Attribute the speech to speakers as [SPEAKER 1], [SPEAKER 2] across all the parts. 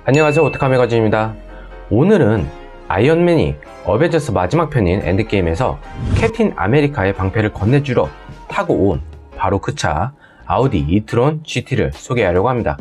[SPEAKER 1] 안녕하세요, 오타카 매거진입니다. 오늘은 아이언맨이 어벤져스 마지막 편인 엔드게임에서 캡틴 아메리카의 방패를 건네주러 타고 온 바로 그 차 아우디 이트론 GT를 소개하려고 합니다.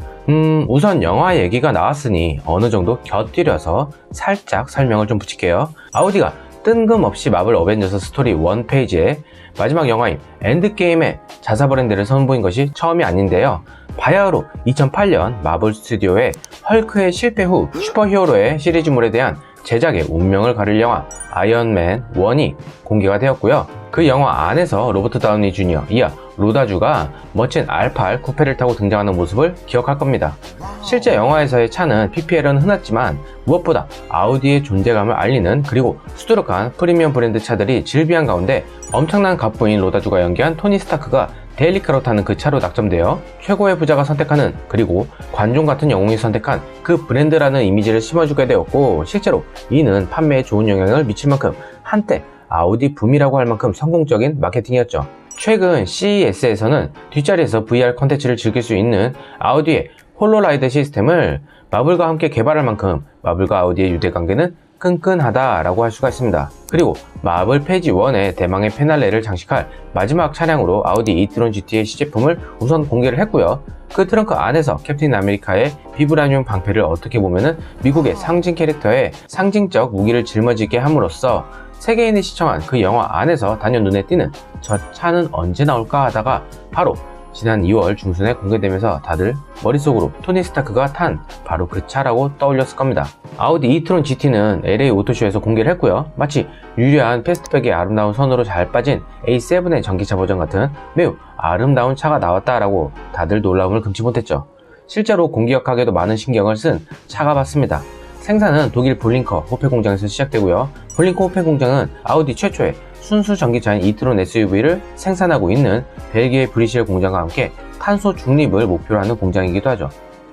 [SPEAKER 1] 우선 영화 얘기가 나왔으니 어느 정도 곁들여서 살짝 설명을 좀 붙일게요. 아우디가 뜬금없이 마블 어벤져스 스토리 1페이지에 마지막 영화인 엔드게임의 자사 브랜드를 선보인 것이 처음이 아닌데요. 바야흐로 2008년 마블 스튜디오의 헐크의 실패 후 슈퍼히어로의 시리즈물에 대한 제작의 운명을 가릴 영화 아이언맨 1이 공개가 되었고요. 그 영화 안에서 로버트 다우니 주니어 이하 로다주가 멋진 R8 쿠페를 타고 등장하는 모습을 기억할 겁니다. 실제 영화에서의 차는 PPL은 흔했지만 무엇보다 아우디의 존재감을 알리는 그리고 수두룩한 프리미엄 브랜드 차들이 질비한 가운데 엄청난 갑부인 로다주가 연기한 토니 스타크가 데일리카로 타는 그 차로 낙점되어 최고의 부자가 선택하는 그리고 관종 같은 영웅이 선택한 그 브랜드라는 이미지를 심어주게 되었고, 실제로 이는 판매에 좋은 영향을 미칠 만큼 한때 아우디 붐이라고 할 만큼 성공적인 마케팅이었죠. 최근 CES에서는 뒷자리에서 VR 컨텐츠를 즐길 수 있는 아우디의 홀로라이드 시스템을 마블과 함께 개발할 만큼 마블과 아우디의 유대관계는 끈끈하다라고 할 수가 있습니다. 그리고 마블 페이지 1의 대망의 페날레를 장식할 마지막 차량으로 아우디 이트론 GT의 시제품을 우선 공개를 했고요. 그 트렁크 안에서 캡틴 아메리카의 비브라늄 방패를 어떻게 보면은 미국의 상징 캐릭터의 상징적 무기를 짊어지게 함으로써 세계인이 시청한 그 영화 안에서 단연 눈에 띄는 저 차는 언제 나올까 하다가 바로 지난 2월 중순에 공개되면서 다들 머릿속으로 토니 스타크가 탄 바로 그 차라고 떠올렸을 겁니다. 아우디 이트론 GT는 LA 오토쇼에서 공개를 했고요. 마치 유려한 패스트백의 아름다운 선으로 잘 빠진 A7의 전기차 버전 같은 매우 아름다운 차가 나왔다라고 다들 놀라움을 금치 못했죠. 실제로 공기역학에도 많은 신경을 쓴 차가 맞습니다. 생산은 독일 볼링커 호페 공장에서 시작되고요. 볼링커 호페 공장은 아우디 최초의 순수 전기차인 이트론 SUV를 생산하고 있는 벨기에 브리실 공장과 함께 탄소 중립을 목표로 하는 공장이기도 하죠.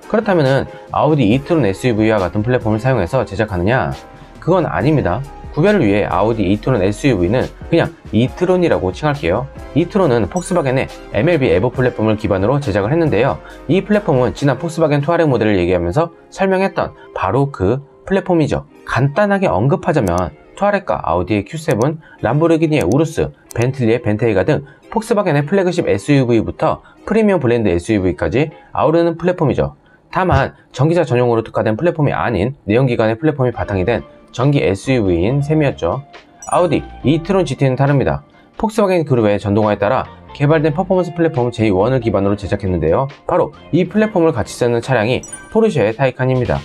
[SPEAKER 1] 그렇다면 아우디 이트론 SUV와 같은 플랫폼을 사용해서 제작하느냐? 그건 아닙니다. 구별을 위해 아우디 이트론 SUV는 그냥 이트론이라고 칭할게요. 이트론은 폭스바겐의 MLB 에버 플랫폼을 기반으로 제작을 했는데요. 이 플랫폼은 지난 폭스바겐 투아렉 모델을 얘기하면서 설명했던 바로 그 플랫폼이죠. 간단하게 언급하자면 투아렉과 아우디의 Q7, 람보르기니의 우루스, 벤틀리의 벤테이가 등 폭스바겐의 플래그십 SUV부터 프리미엄 브랜드 SUV까지 아우르는 플랫폼이죠. 다만 전기차 전용으로 특화된 플랫폼이 아닌 내연기관의 플랫폼이 바탕이 된 전기 SUV인 셈이었죠. 아우디 이트론 GT는 다릅니다. 폭스바겐 그룹의 전동화에 따라 개발된 퍼포먼스 플랫폼 J1을 기반으로 제작했는데요. 바로 이 플랫폼을 같이 쓰는 차량이 포르쉐의 타이칸입니다.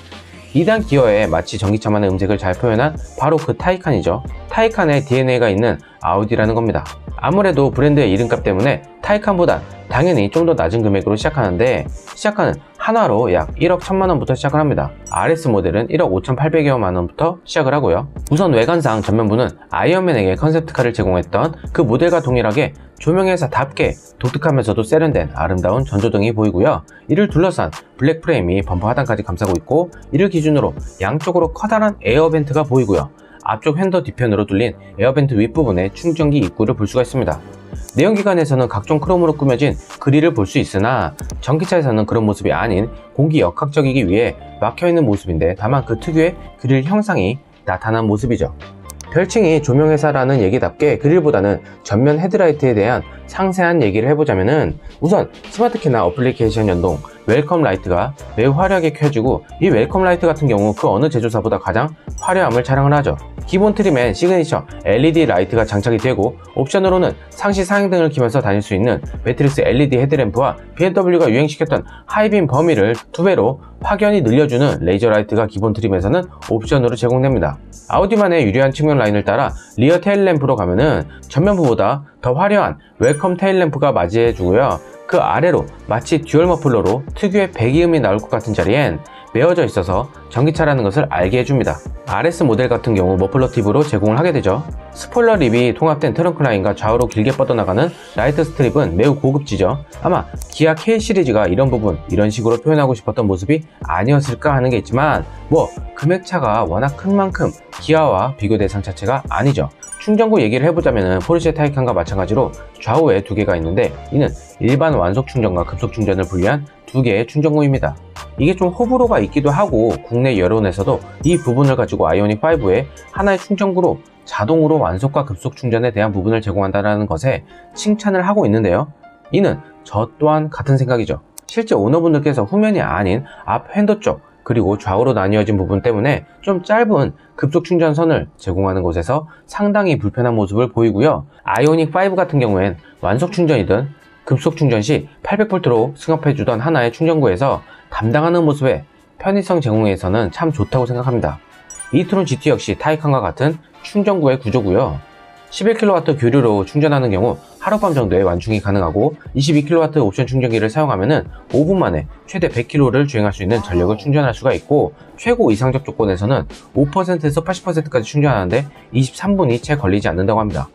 [SPEAKER 1] 2단 기어에 마치 전기차만의 음색을 잘 표현한 바로 그 타이칸이죠. 타이칸의 DNA가 있는 아우디라는 겁니다. 아무래도 브랜드의 이름값 때문에 타이칸보다 당연히 좀 더 낮은 금액으로 시작하는데, 시작하는 한화로 약 1억 1000만원부터 시작을 합니다. RS 모델은 1억 5800여만원부터 시작을 하고요. 우선 외관상 전면부는 아이언맨에게 컨셉트카를 제공했던 그 모델과 동일하게 조명회사답게 독특하면서도 세련된 아름다운 전조등이 보이고요. 이를 둘러싼 블랙 프레임이 범퍼 하단까지 감싸고 있고, 이를 기준으로 양쪽으로 커다란 에어벤트가 보이고요. 앞쪽 핸더 뒤편으로 뚫린 에어벤트 윗부분에 충전기 입구를 볼 수가 있습니다. 내연기관에서는 각종 크롬으로 꾸며진 그릴을 볼 수 있으나 전기차에서는 그런 모습이 아닌 공기역학적이기 위해 막혀있는 모습인데, 다만 그 특유의 그릴 형상이 나타난 모습이죠. 별칭이 조명회사라는 얘기답게 그릴보다는 전면 헤드라이트에 대한 상세한 얘기를 해보자면은, 우선 스마트키나 어플리케이션 연동 웰컴 라이트가 매우 화려하게 켜지고, 이 웰컴 라이트 같은 경우 그 어느 제조사보다 가장 화려함을 자랑을 하죠. 기본 트림엔 시그니처 LED 라이트가 장착이 되고, 옵션으로는 상시 상행등을 켜면서 다닐 수 있는 매트릭스 LED 헤드램프와 BMW가 유행시켰던 하이빔 범위를 2배로 확연히 늘려주는 레이저 라이트가 기본 트림에서는 옵션으로 제공됩니다. 아우디만의 유려한 측면 라인을 따라 리어 테일 램프로 가면은 전면부보다 더 화려한 웰컴 테일 램프가 맞이해주고요. 그 아래로 마치 듀얼 머플러로 특유의 배기음이 나올 것 같은 자리엔 메어져 있어서 전기차라는 것을 알게 해줍니다. RS 모델 같은 경우 머플러 팁으로 제공을 하게 되죠. 스포일러 립이 통합된 트렁크 라인과 좌우로 길게 뻗어나가는 라이트 스트립은 매우 고급지죠. 아마 기아 K 시리즈가 이런 부분, 이런 식으로 표현하고 싶었던 모습이 아니었을까 하는 게 있지만, 금액차가 워낙 큰 만큼 기아와 비교 대상 자체가 아니죠. 충전구 얘기를 해보자면 포르쉐 타이칸과 마찬가지로 좌우에 2개가 있는데, 이는 일반 완속 충전과 급속 충전을 분리한 2개의 충전구입니다. 이게 좀 호불호가 있기도 하고 국내 여론에서도 이 부분을 가지고 아이오닉5의 하나의 충전구로 자동으로 완속과 급속 충전에 대한 부분을 제공한다는 것에 칭찬을 하고 있는데요. 이는 저 또한 같은 생각이죠. 실제 오너분들께서 후면이 아닌 앞 핸드 쪽 그리고 좌우로 나뉘어진 부분 때문에 좀 짧은 급속 충전선을 제공하는 곳에서 상당히 불편한 모습을 보이고요. 아이오닉5 같은 경우엔 완속 충전이든 급속 충전 시 800V로 승합해주던 하나의 충전구에서 담당하는 모습의 편의성 제공에서는 참 좋다고 생각합니다. 이트론 GT 역시 타이칸과 같은 충전구의 구조고요. 11kW 교류로 충전하는 경우 하룻밤 정도의 완충이 가능하고 22kW 옵션 충전기를 사용하면 5분 만에 최대 100km를 주행할 수 있는 전력을 충전할 수가 있고 최고 이상적 조건에서는 5%에서 80%까지 충전하는데 23분이 채 걸리지 않는다고 합니다.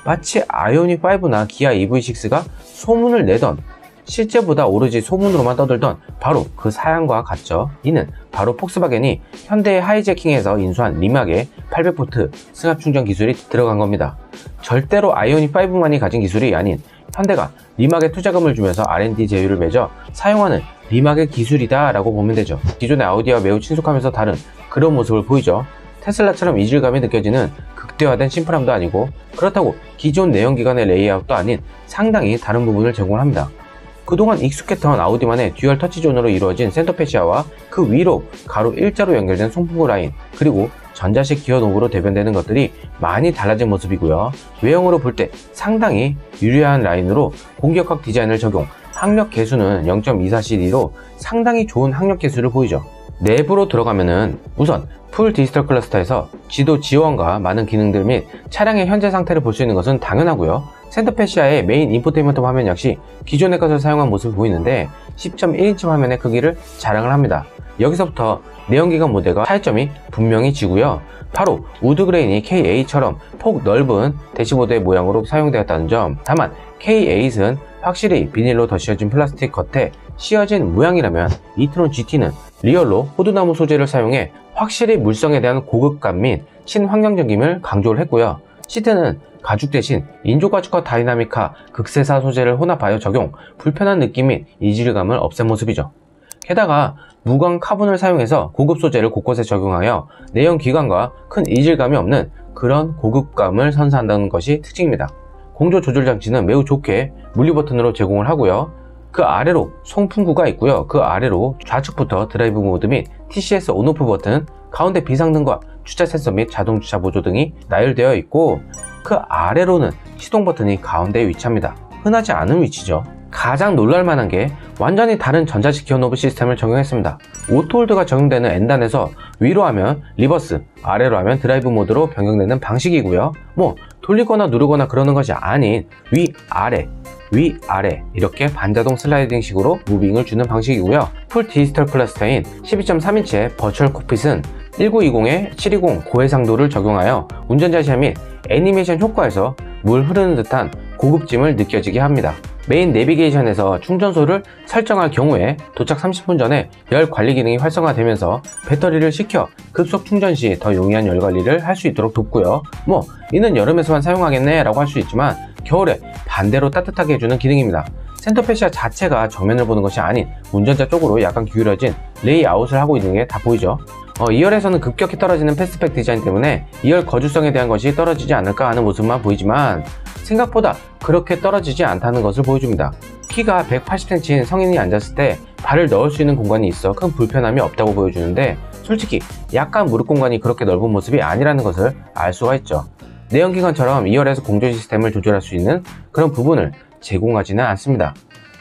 [SPEAKER 1] 마치 아이오닉5나 기아 EV6가 소문을 내던 실제보다 오로지 소문으로만 떠들던 바로 그 사양과 같죠. 이는 바로 폭스바겐이 현대의 하이제킹에서 인수한 리막의 800V 승합 충전 기술이 들어간 겁니다. 절대로 아이오닉5만이 가진 기술이 아닌 현대가 리막에 투자금을 주면서 R&D 제휴를 맺어 사용하는 리막의 기술이다 라고 보면 되죠. 기존의 아우디와 매우 친숙하면서 다른 그런 모습을 보이죠. 테슬라처럼 이질감이 느껴지는 극대화된 심플함도 아니고 그렇다고 기존 내연기관의 레이아웃도 아닌 상당히 다른 부분을 제공합니다. 그동안 익숙했던 아우디만의 듀얼 터치존으로 이루어진 센터 패시아와 그 위로 가로 일자로 연결된 송풍구 라인 그리고 전자식 기어 노브로 대변되는 것들이 많이 달라진 모습이고요. 외형으로 볼 때 상당히 유려한 라인으로 공격각 디자인을 적용, 항력 계수는 0.24cd로 상당히 좋은 항력 계수를 보이죠. 내부로 들어가면은 우선 풀 디지털 클러스터에서 지도 지원과 많은 기능들 및 차량의 현재 상태를 볼 수 있는 것은 당연하고요. 센터 패시아의 메인 인포테인먼트 화면 역시 기존의 것을 사용한 모습을 보이는데 10.1인치 화면의 크기를 자랑을 합니다. 여기서부터 내연기관 모델과 차이점이 분명히 지고요. 바로 우드 그레인이 K8처럼 폭 넓은 대시보드의 모양으로 사용되었다는 점. 다만 K8은 확실히 비닐로 덧씌워진 플라스틱 겉에 씌워진 모양이라면 이트론 GT는 리얼로 호두나무 소재를 사용해 확실히 물성에 대한 고급감 및 친환경적임을 강조를 했고요. 시트는 가죽 대신 인조가죽과 다이나믹화, 극세사 소재를 혼합하여 적용, 불편한 느낌 및 이질감을 없앤 모습이죠. 게다가 무광 카본을 사용해서 고급 소재를 곳곳에 적용하여 내연 기관과 큰 이질감이 없는 그런 고급감을 선사한다는 것이 특징입니다. 공조 조절 장치는 매우 좋게 물리 버튼으로 제공을 하고요. 그 아래로 송풍구가 있고요. 그 아래로 좌측부터 드라이브 모드 및 TCS 온오프 버튼, 가운데 비상등과 주차 센서 및 자동 주차 보조 등이 나열되어 있고 그 아래로는 시동 버튼이 가운데에 위치합니다. 흔하지 않은 위치죠. 가장 놀랄만한 게 완전히 다른 전자식 기어 노브 시스템을 적용했습니다. 오토홀드가 적용되는 N단에서 위로 하면 리버스, 아래로 하면 드라이브 모드로 변경되는 방식이고요. 돌리거나 누르거나 그러는 것이 아닌 위아래 위아래 이렇게 반자동 슬라이딩 식으로 무빙을 주는 방식이고요. 풀 디지털 클러스터인 12.3인치의 버추얼 콕핏은 1920에 720 고해상도를 적용하여 운전자 시야 및 애니메이션 효과에서 물 흐르는 듯한 고급짐을 느껴지게 합니다. 메인 내비게이션에서 충전소를 설정할 경우에 도착 30분 전에 열 관리 기능이 활성화되면서 배터리를 식혀 급속 충전 시 더 용이한 열 관리를 할 수 있도록 돕고요. 이는 여름에서만 사용하겠네 라고 할 수 있지만 겨울에 반대로 따뜻하게 해주는 기능입니다. 센터 패시아 자체가 정면을 보는 것이 아닌 운전자 쪽으로 약간 기울어진 레이아웃을 하고 있는 게 다 보이죠. 2열에서는 급격히 떨어지는 패스트백 디자인 때문에 2열 거주성에 대한 것이 떨어지지 않을까 하는 모습만 보이지만 생각보다 그렇게 떨어지지 않다는 것을 보여줍니다. 키가 180cm인 성인이 앉았을 때 발을 넣을 수 있는 공간이 있어 큰 불편함이 없다고 보여주는데 솔직히 약간 무릎 공간이 그렇게 넓은 모습이 아니라는 것을 알 수가 있죠. 내연기관처럼 2열에서 공조 시스템을 조절할 수 있는 그런 부분을 제공하지는 않습니다.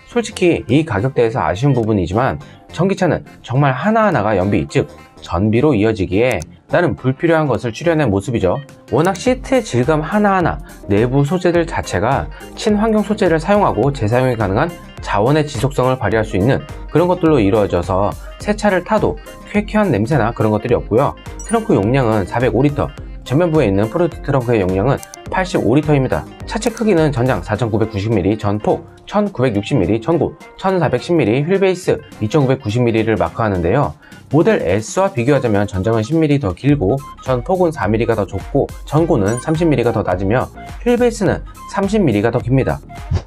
[SPEAKER 1] 솔직히 이 가격대에서 아쉬운 부분이지만 전기차는 정말 하나하나가 연비, 즉 전비로 이어지기에 나름 불필요한 것을 추려낸 모습이죠. 워낙 시트의 질감 하나하나, 내부 소재들 자체가 친환경 소재를 사용하고 재사용이 가능한 자원의 지속성을 발휘할 수 있는 그런 것들로 이루어져서 새 차를 타도 쾌쾌한 냄새나 그런 것들이 없고요. 트렁크 용량은 405리터, 전면부에 있는 프로토 트렁크의 용량은 85리터입니다. 차체 크기는 전장 4990mm, 전폭 1960mm, 전고 1410mm, 휠베이스 2990mm를 마크하는데요. 모델 S와 비교하자면 전장은 10mm 더 길고 전폭은 4mm가 더 좁고 전고는 30mm가 더 낮으며 휠베이스는 30mm가 더 깁니다.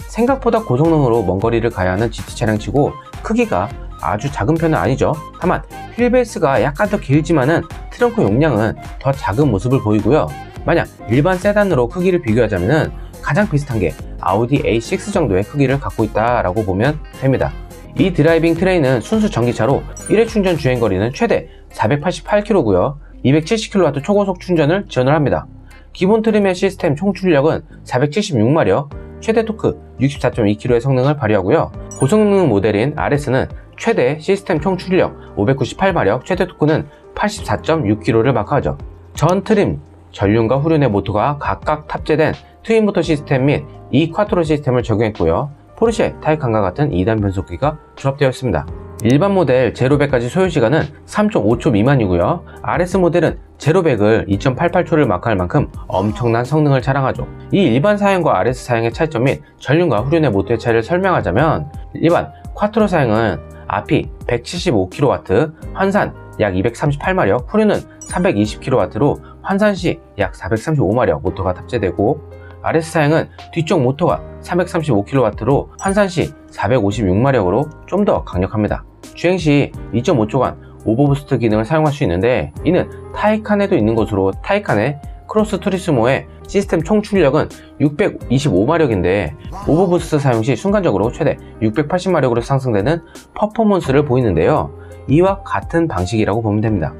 [SPEAKER 1] 생각보다 고성능으로 먼 거리를 가야 하는 GT 차량치고 크기가 아주 작은 편은 아니죠. 다만 휠베이스가 약간 더 길지만은 트렁크 용량은 더 작은 모습을 보이고요. 만약 일반 세단으로 크기를 비교하자면은 가장 비슷한 게 아우디 A6 정도의 크기를 갖고 있다라고 보면 됩니다. 이 드라이빙 트레이는 순수 전기차로 1회 충전 주행거리는 최대 488km고요. 270kW 초고속 충전을 지원을 합니다. 기본 트림의 시스템 총 출력은 476마력, 최대 토크 64.2kg의 성능을 발휘하고요. 고성능 모델인 RS는 최대 시스템 총 출력 598마력, 최대 토크는 84.6kg를 마크하죠. 전 트림, 전륜과 후륜의 모터가 각각 탑재된 트윈 모터 시스템 및 쿼트로 시스템을 적용했고요. 포르쉐 타이칸과 같은 2단 변속기가 조합되어 있습니다. 일반 모델 제로백까지 소요시간은 3.5초 미만이고요. RS 모델은 제로백을 2.88초를 마크할 만큼 엄청난 성능을 자랑하죠. 이 일반 사양과 RS 사양의 차이점 및 전륜과 후륜의 모터의 차이를 설명하자면, 일반 쿼트로 사양은 앞이 175kW, 환산 약 238마력, 후륜은 320kW로 환산 시 약 435마력 모터가 탑재되고, RS 사양은 뒤쪽 모터가 335kW로 환산 시 456마력으로 좀 더 강력합니다. 주행 시 2.5초간 오버부스트 기능을 사용할 수 있는데, 이는 타이칸에도 있는 것으로 타이칸의 크로스 투리스모의 시스템 총 출력은 625마력인데 오버부스트 사용 시 순간적으로 최대 680마력으로 상승되는 퍼포먼스를 보이는데요. 이와 같은 방식이라고 보면 됩니다.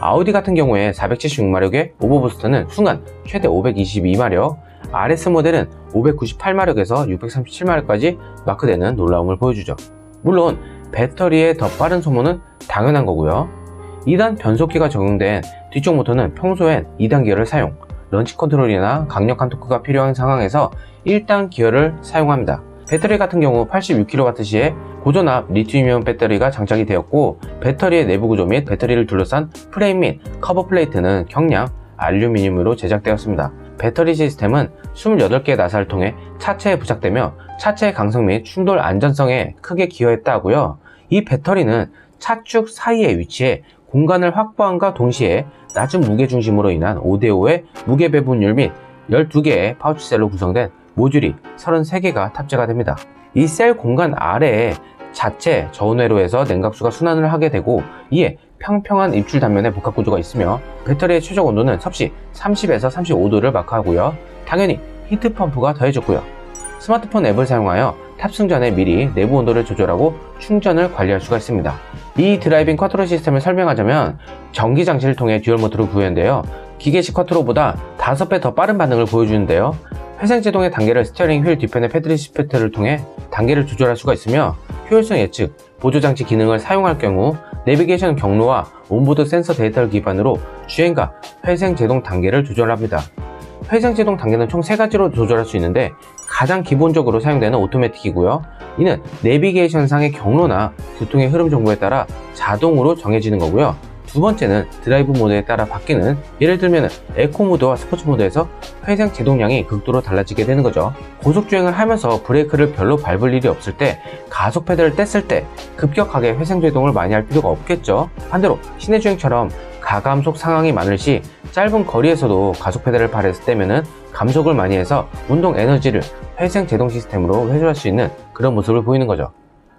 [SPEAKER 1] 아우디 같은 경우에 476마력의 오버부스트는 순간 최대 522마력, RS 모델은 598마력에서 637마력까지 마크되는 놀라움을 보여주죠. 물론 배터리의 더 빠른 소모는 당연한 거고요. 2단 변속기가 적용된 뒤쪽 모터는 평소엔 2단 기어를 사용, 런치 컨트롤이나 강력한 토크가 필요한 상황에서 1단 기어를 사용합니다. 배터리 같은 경우 86kW시에 고전압 리튬이온 배터리가 장착이 되었고, 배터리의 내부 구조 및 배터리를 둘러싼 프레임 및 커버 플레이트는 경량 알루미늄으로 제작되었습니다. 배터리 시스템은 28개의 나사를 통해 차체에 부착되며 차체의 강성 및 충돌 안전성에 크게 기여했다 하고요. 이 배터리는 차축 사이에 위치해 공간을 확보함과 동시에 낮은 무게 중심으로 인한 5대5의 무게 배분율 및 12개의 파우치셀로 구성된 모듈이 33개가 탑재가 됩니다. 이 셀 공간 아래에 자체 저온회로에서 냉각수가 순환을 하게 되고, 이에 평평한 입출 단면의 복합 구조가 있으며 배터리의 최적 온도는 섭씨 30에서 35도를 마크하고요. 당연히 히트 펌프가 더해졌고요. 스마트폰 앱을 사용하여 탑승 전에 미리 내부 온도를 조절하고 충전을 관리할 수가 있습니다. 이 드라이빙 쿼트로 시스템을 설명하자면, 전기 장치를 통해 듀얼 모터를 구현되어 기계식 쿼트로보다 5배 더 빠른 반응을 보여주는데요. 회생 제동의 단계를 스티어링 휠 뒤편의 패드리 시프트를 통해 단계를 조절할 수가 있으며, 효율성 예측, 보조장치 기능을 사용할 경우 내비게이션 경로와 온보드 센서 데이터를 기반으로 주행과 회생 제동 단계를 조절합니다. 회생 제동 단계는 총 3가지로 조절할 수 있는데, 가장 기본적으로 사용되는 오토매틱이고요. 이는 내비게이션상의 경로나 교통의 흐름 정보에 따라 자동으로 정해지는 거고요. 두 번째는 드라이브 모드에 따라 바뀌는, 예를 들면 에코 모드와 스포츠 모드에서 회생 제동량이 극도로 달라지게 되는 거죠. 고속주행을 하면서 브레이크를 별로 밟을 일이 없을 때, 가속 페달을 뗐을 때 급격하게 회생 제동을 많이 할 필요가 없겠죠. 반대로 시내 주행처럼 가감속 상황이 많을 시 짧은 거리에서도 가속 페달을 발에서 떼면은 감속을 많이 해서 운동 에너지를 회생 제동 시스템으로 회수할 수 있는 그런 모습을 보이는 거죠.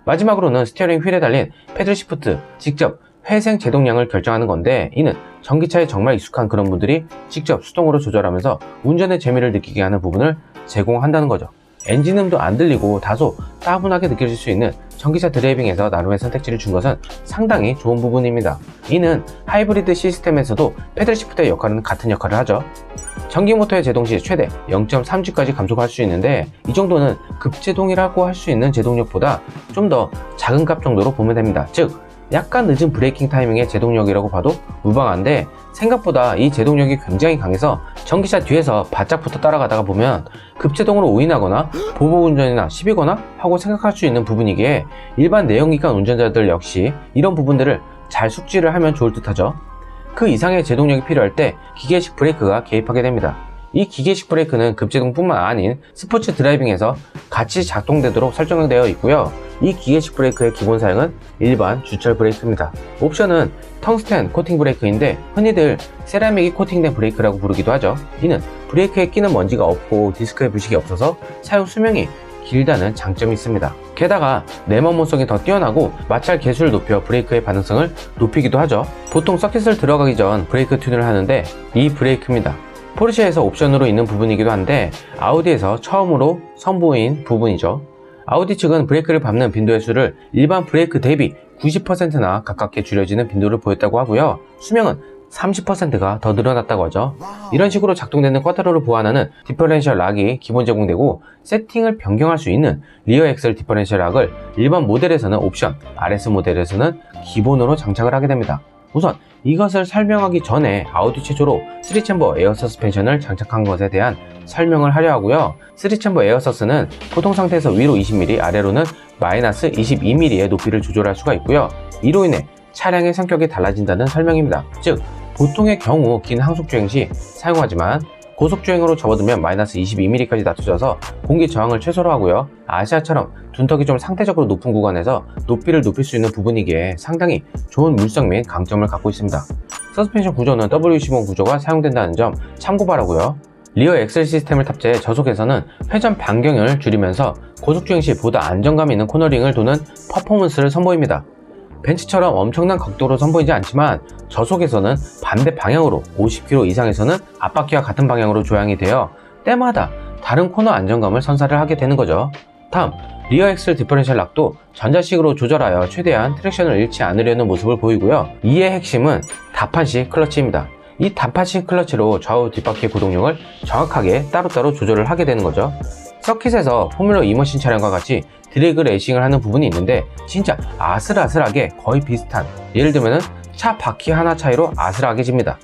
[SPEAKER 1] 마지막으로는 스티어링 휠에 달린 패들 시프트, 직접 회생 제동량을 결정하는 건데, 이는 전기차에 정말 익숙한 그런 분들이 직접 수동으로 조절하면서 운전의 재미를 느끼게 하는 부분을 제공한다는 거죠. 엔진음도 안 들리고 다소 따분하게 느껴질 수 있는 전기차 드라이빙에서 나름의 선택지를 준 것은 상당히 좋은 부분입니다. 이는 하이브리드 시스템에서도 패들 시프트의 역할은 같은 역할을 하죠. 전기 모터의 제동 시 최대 0.3G까지 감속할 수 있는데, 이 정도는 급제동이라고 할 수 있는 제동력보다 좀 더 작은 값 정도로 보면 됩니다. 즉, 약간 늦은 브레이킹 타이밍의 제동력이라고 봐도 무방한데, 생각보다 이 제동력이 굉장히 강해서 전기차 뒤에서 바짝 붙어 따라가다가 보면 급제동으로 오인하거나 보복 운전이나 시비거나 하고 생각할 수 있는 부분이기에, 일반 내연기관 운전자들 역시 이런 부분들을 잘 숙지를 하면 좋을 듯 하죠. 그 이상의 제동력이 필요할 때 기계식 브레이크가 개입하게 됩니다. 이 기계식 브레이크는 급제동뿐만 아닌 스포츠 드라이빙에서 같이 작동되도록 설정되어 있고요. 이 기계식 브레이크의 기본 사양은 일반 주철 브레이크입니다. 옵션은 텅스텐 코팅 브레이크인데, 흔히들 세라믹이 코팅된 브레이크라고 부르기도 하죠. 이는 브레이크에 끼는 먼지가 없고 디스크에 부식이 없어서 사용 수명이 길다는 장점이 있습니다. 게다가 내연모성이 더 뛰어나고 마찰 개수를 높여 브레이크의 반응성을 높이기도 하죠. 보통 서킷을 들어가기 전 브레이크 튠을 하는데 이 브레이크입니다. 포르쉐에서 옵션으로 있는 부분이기도 한데 아우디에서 처음으로 선보인 부분이죠. 아우디 측은 브레이크를 밟는 빈도의 수를 일반 브레이크 대비 90%나 가깝게 줄여지는 빈도를 보였다고 하고요. 수명은 30%가 더 늘어났다고 하죠. 이런 식으로 작동되는 쿼터로를 보완하는 디퍼런셜 락이 기본 제공되고, 세팅을 변경할 수 있는 리어 엑셀 디퍼런셜 락을 일반 모델에서는 옵션, RS 모델에서는 기본으로 장착을 하게 됩니다. 우선 이것을 설명하기 전에 아우디 최초로 3챔버 에어 서스펜션을 장착한 것에 대한 설명을 하려 하고요. 3챔버 에어 서스는 보통 상태에서 위로 20mm, 아래로는 마이너스 22mm의 높이를 조절할 수가 있고요. 이로 인해 차량의 성격이 달라진다는 설명입니다. 즉, 보통의 경우 긴 항속주행 시 사용하지만 고속주행으로 접어들면 마이너스 22mm까지 낮춰져서 공기 저항을 최소로 하고요. 아시아처럼 둔턱이 좀 상대적으로 높은 구간에서 높이를 높일 수 있는 부분이기에 상당히 좋은 물성 및 강점을 갖고 있습니다. 서스펜션 구조는 W15 구조가 사용된다는 점 참고 바라고요. 리어 엑셀 시스템을 탑재해 저속에서는 회전 반경을 줄이면서 고속주행 시 보다 안정감 있는 코너링을 도는 퍼포먼스를 선보입니다. 벤츠처럼 엄청난 각도로 선보이지 않지만 저속에서는 반대 방향으로 50km 이상에서는 앞바퀴와 같은 방향으로 조향이 되어 때마다 다른 코너 안정감을 선사를 하게 되는 거죠. 다음, 리어 엑셀 디퍼런셜 락도 전자식으로 조절하여 최대한 트랙션을 잃지 않으려는 모습을 보이고요. 이의 핵심은 다판식 클러치입니다. 이 다판식 클러치로 좌우 뒷바퀴 구동력을 정확하게 따로따로 조절을 하게 되는 거죠. 서킷에서 포뮬러 이머신 차량과 같이 드래그 레이싱을 하는 부분이 있는데 진짜 아슬아슬하게 거의 비슷한, 예를 들면 차 바퀴 하나 차이로 아슬하게집니다.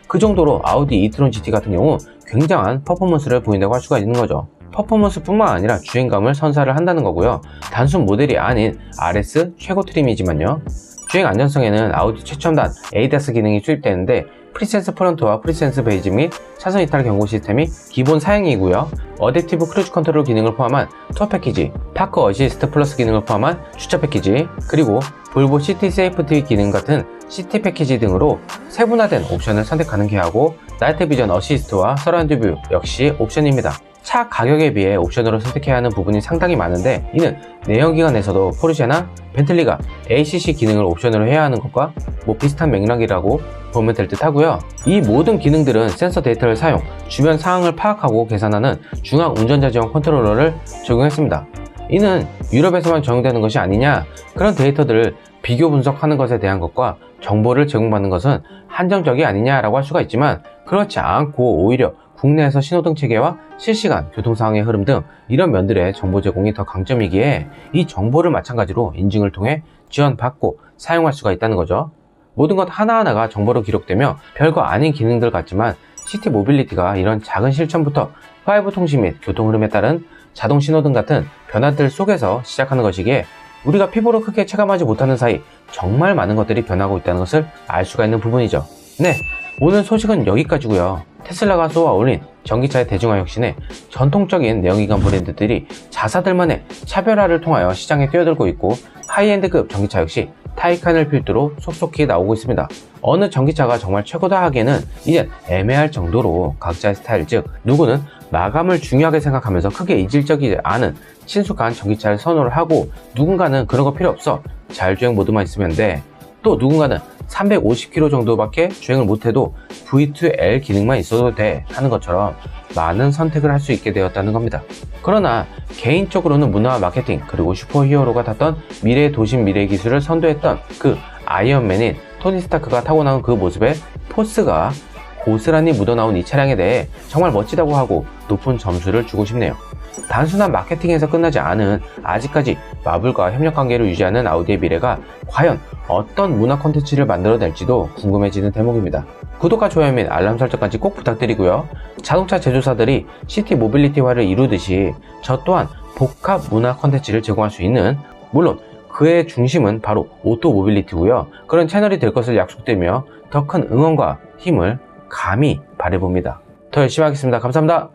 [SPEAKER 1] 그 정도로 아우디 e-tron GT 같은 경우 굉장한 퍼포먼스를 보인다고 할 수가 있는 거죠. 퍼포먼스 뿐만 아니라 주행감을 선사를 한다는 거고요. 단순 모델이 아닌 RS 최고 트림이지만요. 주행 안전성에는 아우디 최첨단 ADAS 기능이 수입되는데 프리센스 프론트와 프리센스 베이지 및 차선 이탈 경고 시스템이 기본 사양이고요. 어댑티브 크루즈 컨트롤 기능을 포함한 투어 패키지, 파크 어시스트 플러스 기능을 포함한 주차 패키지, 그리고 볼보 시티 세이프티 기능 같은 시티 패키지 등으로 세분화된 옵션을 선택 가능케 하고, 나이트 비전 어시스트와 서라운드 뷰 역시 옵션입니다. 차 가격에 비해 옵션으로 선택해야 하는 부분이 상당히 많은데, 이는 내연기관에서도 포르쉐나 벤틀리가 ACC 기능을 옵션으로 해야 하는 것과 비슷한 맥락이라고 보면 될 듯 하고요. 이 모든 기능들은 센서 데이터를 사용, 주변 상황을 파악하고 계산하는 중앙 운전자 지원 컨트롤러를 적용했습니다. 이는 유럽에서만 적용되는 것이 아니냐, 그런 데이터들을 비교 분석하는 것에 대한 것과 정보를 제공받는 것은 한정적이 아니냐라고 할 수가 있지만, 그렇지 않고 오히려 국내에서 신호등 체계와 실시간 교통 상황의 흐름 등 이런 면들의 정보 제공이 더 강점이기에 이 정보를 마찬가지로 인증을 통해 지원받고 사용할 수가 있다는 거죠. 모든 것 하나하나가 정보로 기록되며 별거 아닌 기능들 같지만, 시티 모빌리티가 이런 작은 실천부터 5 통신 및 교통 흐름에 따른 자동 신호등 같은 변화들 속에서 시작하는 것이기에 우리가 피부로 크게 체감하지 못하는 사이 정말 많은 것들이 변하고 있다는 것을 알 수가 있는 부분이죠. 네, 오늘 소식은 여기까지고요. 테슬라가 쏘아 올린 전기차의 대중화 혁신에 전통적인 내연기관 브랜드들이 자사들만의 차별화를 통하여 시장에 뛰어들고 있고, 하이엔드급 전기차 역시 타이칸을 필두로 속속히 나오고 있습니다. 어느 전기차가 정말 최고다 하기에는 이젠 애매할 정도로 각자의 스타일, 즉 누구는 마감을 중요하게 생각하면서 크게 이질적이지 않은 친숙한 전기차를 선호를 하고, 누군가는 그런 거 필요 없어 자율주행 모드만 있으면 돼, 또 누군가는 350km 정도밖에 주행을 못해도 V2L 기능만 있어도 돼 하는 것처럼 많은 선택을 할 수 있게 되었다는 겁니다. 그러나 개인적으로는 문화와 마케팅, 그리고 슈퍼히어로가 탔던 미래의 도심 미래의 기술을 선도했던 그 아이언맨인 토니 스타크가 타고 나온 그 모습에 포스가 고스란히 묻어나온 이 차량에 대해 정말 멋지다고 하고 높은 점수를 주고 싶네요. 단순한 마케팅에서 끝나지 않은 아직까지 마블과 협력관계를 유지하는 아우디의 미래가 과연 어떤 문화 콘텐츠를 만들어낼지도 궁금해지는 대목입니다. 구독과 좋아요 및 알람 설정까지 꼭 부탁드리고요. 자동차 제조사들이 시티 모빌리티화를 이루듯이 저 또한 복합 문화 콘텐츠를 제공할 수 있는, 물론 그의 중심은 바로 오토 모빌리티고요. 그런 채널이 될 것을 약속드리며 더 큰 응원과 힘을 감히 바라봅니다. 더 열심히 하겠습니다. 감사합니다.